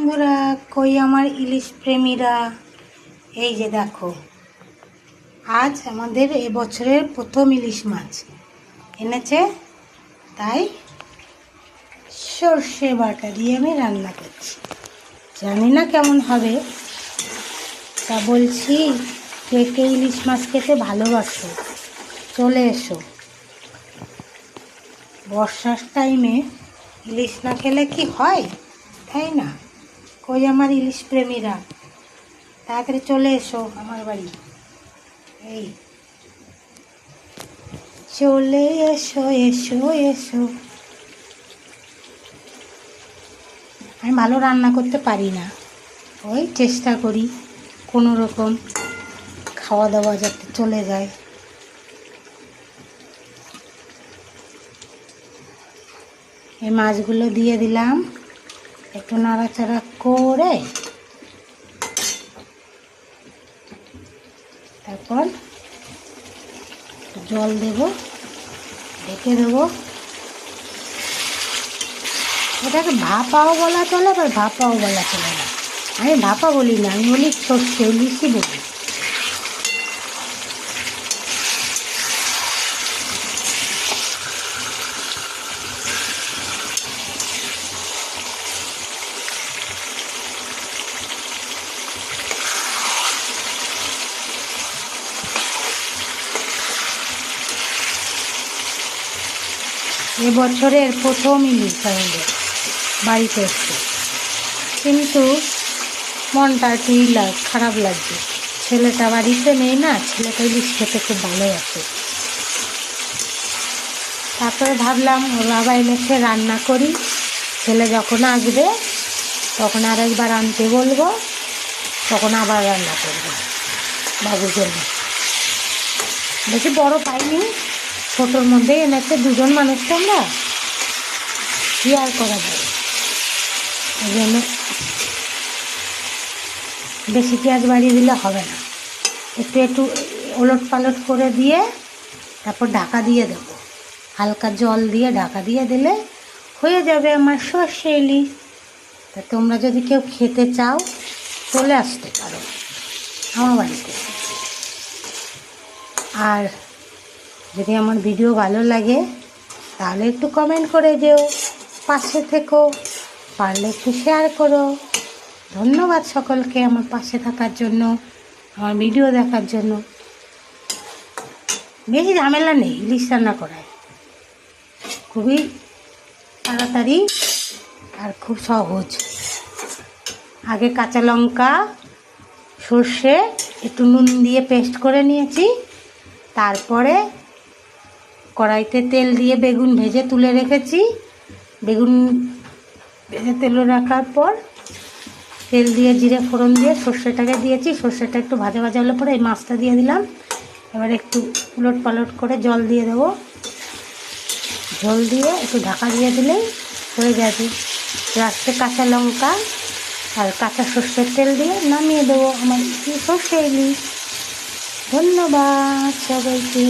বন্ধুরা, কই আমার ইলিশ প্রেমীরা, এই যে দেখো, আজ আমাদের এবছরের প্রথম ইলিশ মাছ এনেছে। তাই সর্ষে বাটা দিয়ে আমি রান্না করছি। জানি না কেমন হবে, তা বলছি কে কে ইলিশ মাছ খেতে ভালোবাসো চলে এসো। বর্ষার টাইমে ইলিশ না খেলে কি হয়, তাই না? কই আমার ইলিশ প্রেমীরা, তাড়াতাড়ি চলে এসো আমার বাড়ি। এই চলে এসো এসো এসো। আমি ভালো রান্না করতে পারি না, ওই চেষ্টা করি কোনো রকম খাওয়া দাওয়া যাতে চলে যায়। এই মাছগুলো দিয়ে দিলাম, একটু নাড়াচাড়া করে তারপর জল দেব, ঢেকে দেবো। এটাকে ভাপাও বলা চলে, আবার ভাপাও বলা চলে না। আমি ভাপা বলি না, আমি বলি সর্ষে ইলিশই বলি। এবছরের প্রথম ইলিশ আমাদের বাড়িতে এসছে, কিন্তু মনটা একটু খারাপ লাগছে। ছেলেটা বাড়িতে নেই না, ছেলেটা ইলিশ খেতে খুব ভালোবাসে। তারপরে ভাবলাম ওর বাবা এনেছে, রান্না করি। ছেলে যখন আসবে তখন আর একবার আনতে বলবো, তখন আবার রান্না করবো বাবুর জন্য। বেশি বড় পাইনি, ছোটোর মধ্যে এনেছে। দুজন মানুষ তো আমরা, কি আর করা যায়। ওই জন্য বেশি পেঁয়াজ বাড়িয়ে দিলে হবে না, একটু একটু ওলট পালট করে দিয়ে তারপর ঢাকা দিয়ে দেবো। হালকা জল দিয়ে ঢাকা দিয়ে দিলে হয়ে যাবে আমার সর্ষে ইলিশ। তা তোমরা যদি কেউ খেতে চাও চলে আসতে পারো আমার বাড়িতে। আর যদি আমার ভিডিও ভালো লাগে তাহলে একটু কমেন্ট করে যেও, পাশে থেকো, পারলে একটু শেয়ার করো। ধন্যবাদ সকলকে আমার পাশে থাকার জন্য, আমার ভিডিও দেখার জন্য। বেশি ঝামেলা নেই ইলিশ রান্না করায়, খুবই তাড়াতাড়ি আর খুব সহজ। আগে কাঁচা লঙ্কা সর্ষে একটু নুন দিয়ে পেস্ট করে নিয়েছি, তারপরে কড়াইতে তেল দিয়ে বেগুন ভেজে তুলে রেখেছি। বেগুন ভেজে তেলে রাখার পর তেল দিয়ে জিরে ফোড়ন দিয়ে সর্ষেটাকে দিয়েছি। সর্ষেটা একটু ভাজা ভাজা হলে পরে এই মাছটা দিয়ে দিলাম। এবার একটু উলট পালট করে জল দিয়ে দেবো। জল দিয়ে একটু ঢাকা দিয়ে দিলেই হয়ে যাবে। লাস্টে কাঁচা লঙ্কা আর কাঁচা সর্ষের তেল দিয়ে নামিয়ে দেবো আমার সর্ষে ইলিশ। ধন্যবাদ সবাইকে।